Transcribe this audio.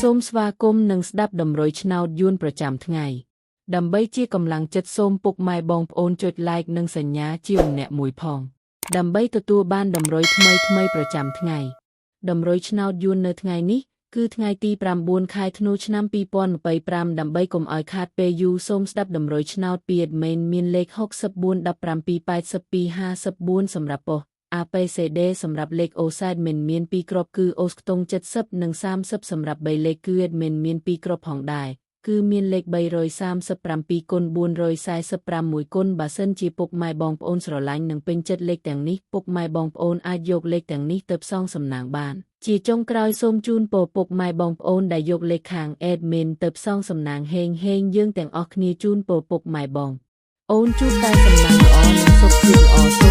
សូមស្វាគមន៍និងស្ដាប់តម្រុយឆ្នោតយួនប្រចាំថ្ងៃដើម្បីជាកម្លាំងចិត្តសូមពុកម៉ែបងប្អូនចុច like និងសញ្ញាជាម្នាក់មួយផងដើម្បីទទួលបានតម្រុយថ្មីប្រចាំថ្ងៃតម្រុយឆ្នោតយួននៅថ្ងៃនេះគឺថ្ងៃទី9ខែធ្នូឆ្នាំ2025ដើម្បីកុំឲ្យខាតពេលយូរសូមស្ដាប់តម្រុយឆ្នោតពី admin មានលេខ64178254សម្រាប់ប៉ុស្តិ៍APCD សម្រាប់លេខ OSAD មាន2គ្រាប់គឺ OS ខ្ទង់70និង30សម្រាប់3លេខគឺ admin មាន2គ្រាប់ផងដែរគឺមានលេខ337 គុណ445 1គុណបើសិនជាពុកម៉ែបងប្អូនស្រឡាញ់និងពេញចិត្តលេខទាំងនេះពុកម៉ែបងប្អូនអាចយកលេខទាំងនេះទៅផ្សងសំណាងបានជាចុងក្រោយសូមជូនពរពុកម៉ែបងប្អូនដែលយកលេខខាង admin ទៅផ្សងសំណាងហេងយើងទាំងអស់គ្នាជូនពរពុកម៉ែបងអូនជួបតែសំណាងល្អនិងសុខភាពល្អ